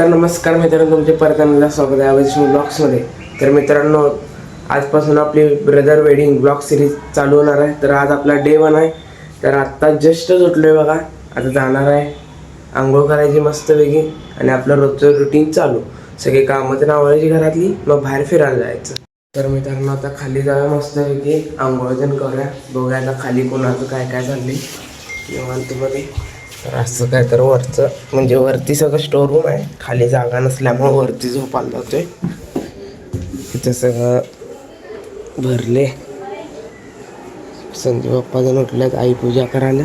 तर नमस्कार मित्रांनो, तुमचे परत एकदा स्वागत आहे अवधेश ब्लॉग्समध्ये. तर मित्रांनो, आजपासून आपली ब्रदर वेडिंग ब्लॉग सिरीज चालू होणार आहे. तर आज आपला डे 1 आहे. तर आत्ता जस्टच उठलो आहे बघा. आता जाणार आहे आंघोळ करायची मस्तपैकी आणि आपलं रोजचं रुटीन चालू. सगळी कामं तर आवरायची घरातली, मग बाहेर फिरायला जायचं. तर मित्रांनो, आता खाली जाऊया मस्तपैकी आंघोळजन करूया. बघूया आता खाली कोणाचं काय काय चाललंय निवांतमध्ये. तर असं काय तर वरचं म्हणजे वरती सगळं स्टोर रूम आहे. खाली जागा नसल्यामुळं वरती झोपायला जातोय. तिथं सगळं भरले. संजय पप्पा जण उठल्यात आई पूजा करायला.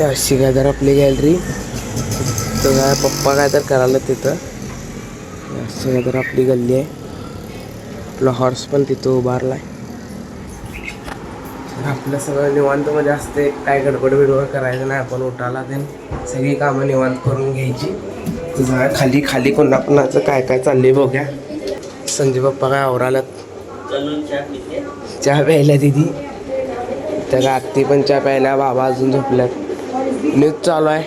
अशी काय तर आपली गॅलरी. तर काय पप्पा काय तर करायला तिथं. असं काय तर आपली गल्ली आहे. आपला हॉर्स पण तिथं उभारलाय. आपलं सगळं निवांतमध्ये असते. काय गडबड बिडबड करायचं नाही. आपण उठायला ते सगळी कामं निवांत करून घ्यायची. तुझं खाली खाली कोणाचं काय काय चाललंय बघूया. संजय पप्पा काय आवरालात. चहा प्यायला दिदी. त्या आत्ती पण चहा प्यायला. बाबा अजून झोपल्यात. न्यूज चालू आहे.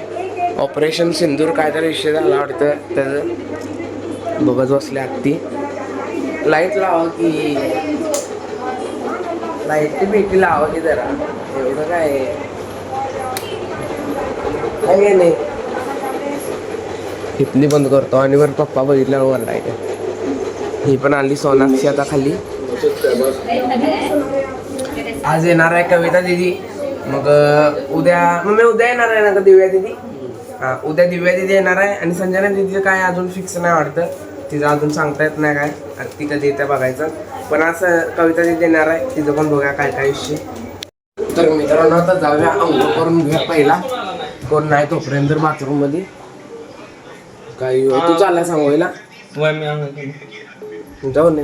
ऑपरेशन सिंदूर काय तर विषय झाला वाटतं. त्याचं बघत बसले आत्ती. लाईट लावा की, लाईटची पेटी लावा की जरा. एवढं काय नाही. इथली बंद करतो आणि वर पप्पा बघितल्यावर वरडायचं. ही पण आली सोनाक्षी आता खाली. आज येणार आहे कविता दिदी. मग उद्या उद्या येणार आहे ना का दिव्या दिदी. हां, उद्या दिव्या दिदी येणार आहे. आणि संजना दिदीचं काय अजून फिक्स नाही वाटतं. तिचं अजून सांगता येत नाही काय. ती कधी येते बघायचं. पण असं कविता दिदी येणार आहे. तिचं पण बघा काय काय विषय. तर मित्रांनो, आता जाऊया आंघोळ करून घेऊया पहिला. कोण नाही तोपर्यंत बाथरूममध्ये. काही तू चालला सांगवायला जाऊन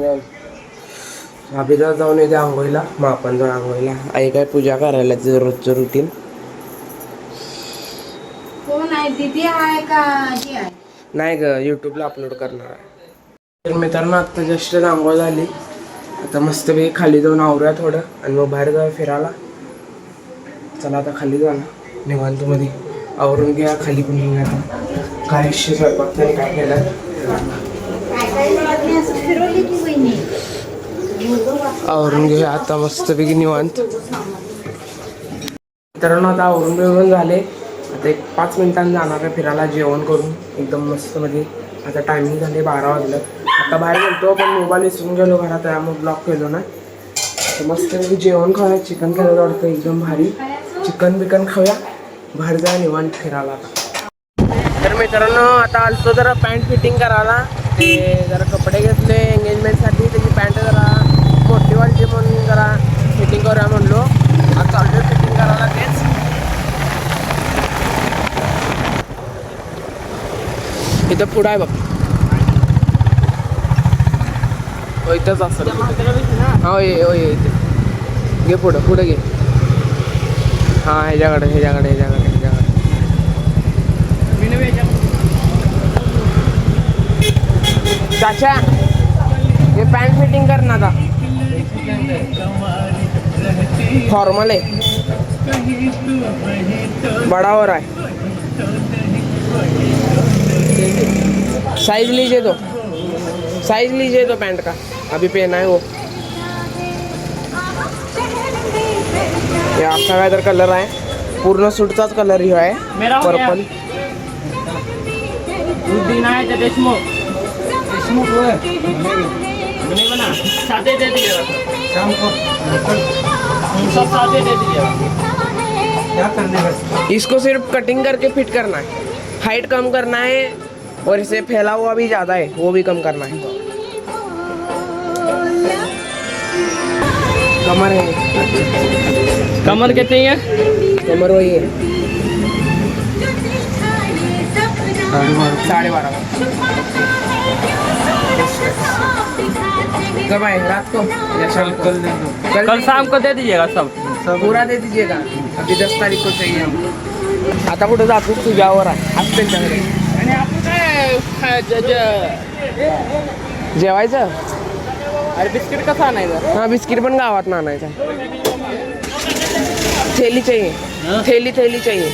अभिदा जाऊन येते आंघोळीला. मग आपण जाऊ आंघोळीला. आई काय पूजा करायला तिचं रोजचं रुटीन. नाही ग, यूट्यूबला अपलोड करणार आहे. तर मित्रांनो, आत्ता जस्ट आंघोळ झाली. आता मस्तपैकी खाली जाऊन आवरूया थोडं आणि मग बाहेर जाऊया फिरायला. चला आता खाली जाऊ ना निवांतमध्ये. आवरून घ्या खाली पण घेऊया. आता काय विषय स्वयंपाक तरी काय केलं. आवरून घेऊया आता मस्तपैकी निवांत. मित्रांनो, आता आवरून बिवरून झाले. आता एक 5 मिनिटांनी जाणार आहे फिरायला जेवण करून एकदम मस्तमध्ये. आता टायमिंग झाले 12 वाजलं. आता बाहेर गेलो पण मोबाईल विसरून गेलो घरात. त्यामुळे ब्लॉक केलो ना. तर मस्तपैकी जेवण खाऊया. चिकन केलं वाटतं एकदम भारी. चिकन बिकन खाऊया. बाहेर जाऊया निवांत फिरायला. तर मित्रांनो, आता आलतो जरा पॅन्ट फिटिंग करायला. ते जरा कपडे घेतले एंगेजमेंटसाठी. त्याची पॅन्ट जरा मोठी वाटली म्हणून जरा फिटिंग करूया म्हणलो. आता चालू फिटिंग करायला. तेच इथं पुढं आहे बघ. हो इथंच असं. हो ये इथे घे. पुढं घे. हां ह्याच्याकडे चाचा हे पॅन्ट फिटिंग कर ना. आता फॉर्मल आहे. बडावर आहे. साइज लीजिए तो पैंट का. अभी पहना है वो. ये आपका काय तर कलर आहे. पूर्ण सूटचाच कलर ही आहे. पर्पल. इसको सिर्फ कटिंग करके फिट करना है. हाइट कम करना है और इसे फैला हुआ भी ज़्यादा है, वो भी कम करना है. कमर है. कमर कितनी है. कमर वही है 12.5. कब आए रात को या शाम को. कल शाम को दे दीजिएगा. सब पूरा दे दीजिएगा. अभी 10 तारीख को चाहिए हम. आता कुठं जातो तुझ्यावर आहे. आज त्यांच्याकडे आणि आपण काय जेवायचं. अरे बिस्किट कसं आणायचं. हाँ बिस्किट पण गावात आणायचं. थैली चाहिए. थैली चाहिए.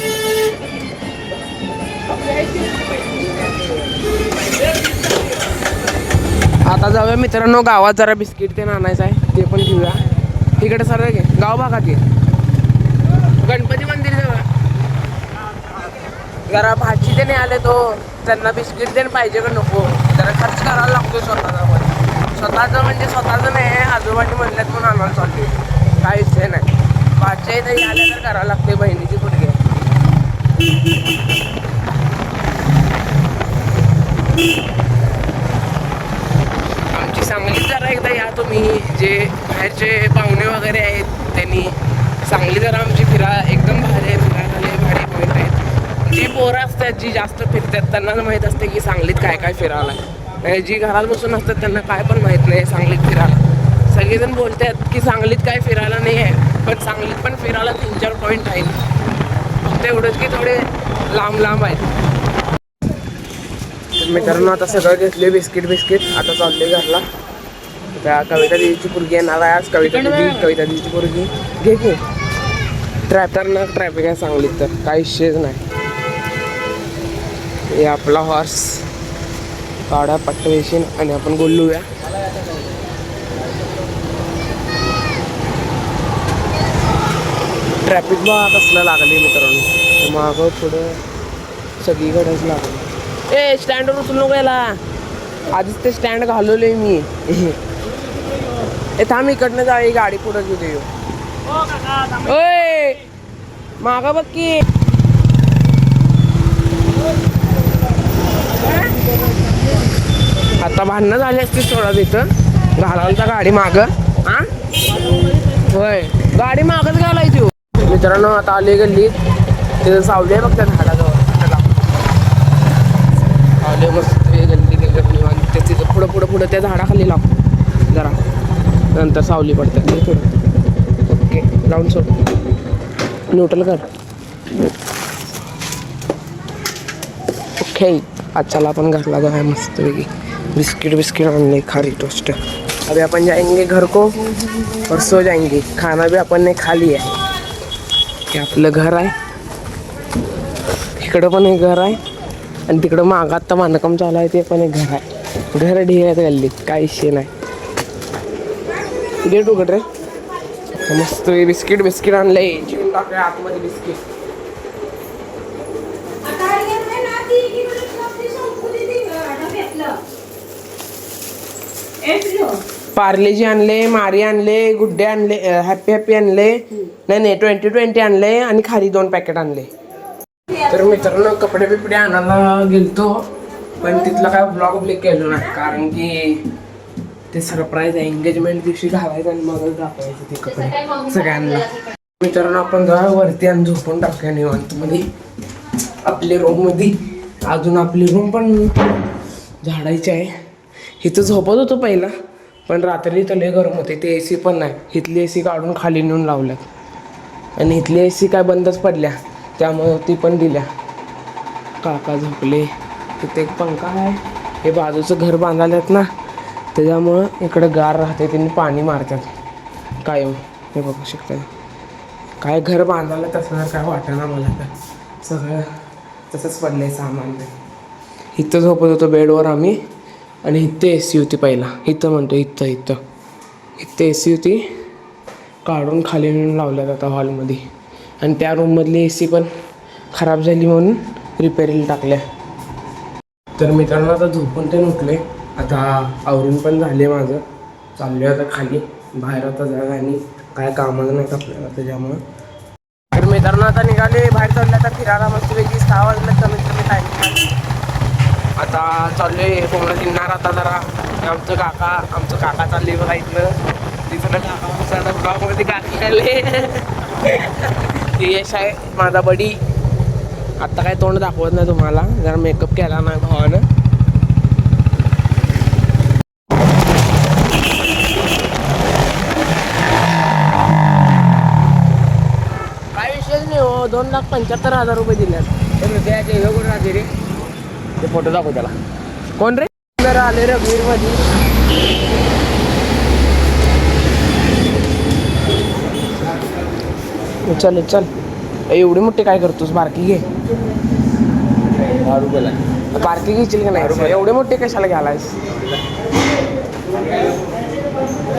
आता जाऊया मित्रांनो गावात, जरा बिस्किट ते आणायचं आहे, ते पण घेऊया. तिकडे सर घे गाव भागात घे, गणपती मंदिर जवळ जरा भाजी ते नाही आले तो, त्यांना बिस्किट देणं पाहिजे का नको, जरा खर्च करायला लागतो स्वतःचा. स्वतःचं म्हणजे स्वतःचं नाही, आजोबांनी म्हणल्यात म्हणून आणायला चालू, काही विषय नाही. भाजी तरी आल्या तर करावं लागते, बहिणीची पोरगी. आमची सांगली जरा एकदा या तुम्ही, जे बाहेरचे पाहुणे वगैरे आहेत त्यांनी सांगली जरा आमची फिरा, एकदम भारी आहे, फिरायला भारी पॉईंट आहेत. जी पोरं असतात जी जास्त फिरतात त्यांना माहीत असते की सांगलीत काय काय फिरायला आहे. जी घरात बसून असतात त्यांना काय पण माहीत नाही सांगलीत फिरायला. सगळेजण बोलतात की सांगलीत काय फिरायला नाही आहे, पण सांगलीत पण फिरायला 3-4 पॉईंट आहेत, फक्त एवढंच की थोडे लांब लांब आहेत. तर मित्रांनो आता सगळं घेतले बिस्किट, आता चालले घरला. त्या कविता दिदीची पोरगी येणार आहे आज, कविता दिदीची पोरगी घे की. ट्रॅफिक आहे सांगलीत तर काही विषयच नाही. हे आपला हॉर्स काढा पट्टवेशीन आणि आपण बोलूया. ट्रॅफिक बघा कसलं लागले मित्रांनो, मागं पुढं सगळीकडेच लागलं. ए स्टँडवर उचलू नको याला, आधीच ते स्टँड घालवले मी. ए थांब इकडनं जा, गाडी पुढं घेऊ दे. ओय मागं बघ की. आता भांडणं झाली असती सोडा, तिथं घालायला गाडी मागं. हा होय, गाडी मागच घालायची. मित्रांनो आता आले गल्ली, तिथं सावली आहे बघ त्या झाडाजवळ, सावली मस्त गल्ली ते तिथं पुढं त्या झाडाखाली लाव जरा, नंतर सावली पडते थोडं. ओके लावून सोड, न्यूट्रल कर. ओके आज चला अपन घरला जाऊया मस्त वेगळी. बिस्किट आणले, खारी टोस्ट. अभी अपन जाएंगे घर को और सो जाएंगे. खाना भी अपन ने खा लिया है. हे आपलं घर आहे, इकडं पण एक घर आहे आणि तिकडं मागात तर बांधकाम चालू आहे, ते पण एक घर आहे. घर ढीग आहेत गल्लीत, काही विषय नाही. गेट उघड रे. मस्त बिस्किट आणले, चिवून टाकूया आतमध्ये बिस्किट. पार्लेजी आणले, मारी आणले, गुड्डे आणले, हॅपी आणले, नाही 2020 आणले आणि खारी 2 पॅकेट आणले. तर मित्रांनो कपडे बिपडे आणायला गेलतो, पण तिथला काय ब्लॉग केलो नाही, कारण की ते सरप्राईज आहे. एंगेजमेंट दिवशी घालायचं आणि मगच दाखवायचं ते कपडे सगळ्यांना. मित्रांनो आपण जाऊया वरती आणि झोपून टाकूया निवांत मध्ये आपल्या रूममध्ये. अजून आपली रूम पण झाडायची आहे. इथं झोपत होतो पहिला, पण रात्री तर लय गरम होते, ते AC पण नाही. इथली AC काढून खाली नेऊन लावल्यात आणि इथली AC काय बंदच पडल्या, त्यामुळं ती पण दिल्या. काका झोपले, तिथे एक पंखा आहे. हे बाजूचं घर बांधायलात ना, त्याच्यामुळं इकडं गार राहते, त्यांनी पाणी मारतात कायम. हे बघू शकता, काय घर बांधायला तसं काय वाटेना मला, तर सगळं तसंच पडलं आहे सामान. इथं झोपत होतो बेडवर आम्ही, आणि इथं AC होती पहिला, इथं म्हणतो इथं AC होती, काढून खाली नेऊन लावल्यात आता हॉलमध्ये. आणि त्या रूममधली AC पण खराब झाली म्हणून रिपेरीला टाकल्या. तर मित्रांनो आता झोपून ते उठले, आता आवरून पण झाले माझं. चाललो आता खाली बाहेर, आता जागा आणि काय कामच नाही आपल्याला त्याच्यामुळं. तर मित्रांनो आता निघाले बाहेर, चालले आता फिरायला मस्तपैकी. 6 वाजले कमीत कमी टाईम. आता चालले कोंबडा दिणार. आता जरा आमचं काका चालले बघा इथलं, तिथं काका ब्लॉगमध्ये काकी आले. ते यश आहे माझा बडी. आत्ता काय तोंड दाखवत नाही तुम्हाला, जरा मेकअप केला नाही भावानं. काय विषयच नाही हो, 2,75,000 रुपये दिल्यात. तर त्याचे हे कोण राहते रे, ते फोटो दाखव त्याला. कोण रे जरा आले रघुवीर मध्ये. चल एवढी मोठी काय करतोस, बारकी घे. 10 रुपयाला. बारकी घेशील का नाही? एवढे मोठे कशाला घ्यालायस?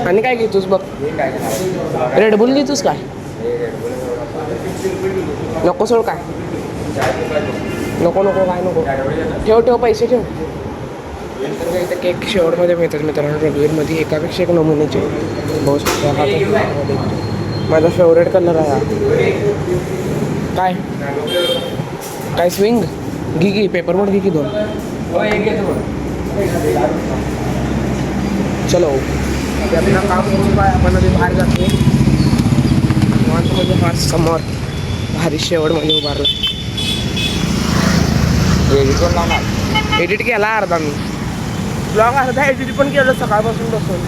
आणि काय घेतोस बघ? रेडबुल घेतोस काय? नको सोड काय? नको नको काय नको. ठेव ठेव पैसे ठेव. तर इथं केक शेवटमध्ये मिळतात मित्रांनो. रेग्युलरमध्ये एकापेक्षा एक नमुन्याचे बघू शकता. माझा फेवरेट कलर आहे हा. काय काय स्विंग घी घी पेपरबोर्ड घी की 2. चलो ते आपलं काम होऊन काय आपण आधी बाहेर जातो. निवांतमध्ये फार समोर भारी शेवटमध्ये उभारला. एडिट केला अर्धा मी. ब्लॉग अर्धा एडिट पण केलं सकाळपासून बसून.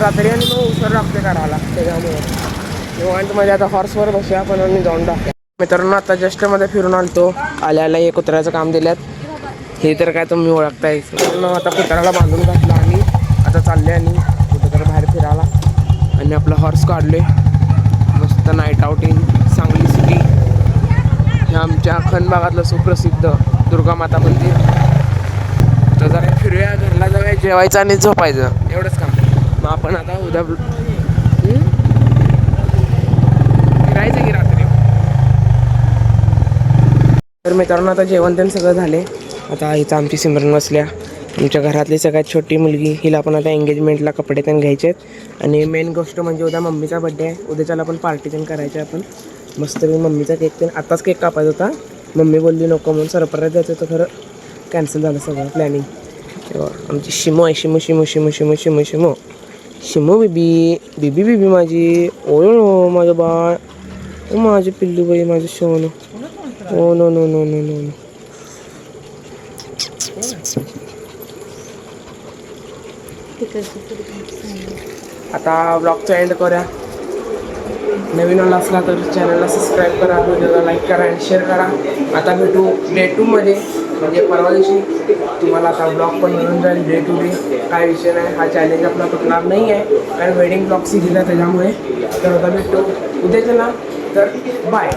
रात्री आणि मग उसर लागते करायला. त्याच्यामुळे निवांतमध्ये आता हॉर्सवर बसूया आपण आणि जाऊन टाकूया. मित्रांनो आता जस्टमध्ये फिरून आलतो. आल्याला हे कुत्र्याचं काम दिल्यात. हे तर काय तुम्ही ओळखताय. मित्रांनो आता कुत्र्याला बांधून घातलं आणि आता चालले आणि कुठं तर बाहेर फिरायला. आणि आपलं हॉर्स काढले मस्त night out in Sangli city. हे आमच्या खनभागातलं सुप्रसिद्ध दुर्गामाता मंदिर. तर जरा फिरूया, घरला जाऊया, जेवायचं आणि झोपायचं एवढंच काम. मग आपण आता उद्या फिरायचं की रात्री. तर मित्रांनो आता जेवण त्यांनी सगळं झाले. आता इथं आमची सिमरन बसल्या. आमच्या घरातली सगळ्यात छोटी मुलगी. हिला पण आता एंगेजमेंटला कपडे त्यांनी घ्यायचे आहेत. आणि मेन गोष्ट म्हणजे उद्या मम्मीचा बड्डे आहे. उद्याच्याला पण पार्टी त्यांनी करायची आहे. आपण मस्त मम्मीचा केक त्यांनी आत्ताच केक कापायचा होता. मम्मी बोलली नको म्हणून सरप्राईज द्यायचं होतं, खरं कॅन्सल झालं सगळं प्लॅनिंग. तेव्हा आमची शिमो आहे. शिमो शिमो शिमो शिमो शिमो शिमो शिमो बेबी बेबी बेबी माझी. ओ माझं बाळ. ओ माझी पिल्लू बाई माझं सोनं. Oh no no no no no no. आता ब्लॉगचा एंड करूया. नवीन आला असला तर चॅनलला सबस्क्राईब करा, व्हिडिओला लाईक करा आणि शेअर करा. आता भेटू डे 2मध्ये म्हणजे परवा दिवशी. तुम्हाला आता ब्लॉग पण मिळून जाईल डे टू डे. काय विषय नाही, हा चॅलेंज आपला तुटणार नाही आहे कारण वेडिंग ब्लॉग सिरीज आहे त्याच्यामुळे. तर आता भेटू उद्याच्याला. तर बाय.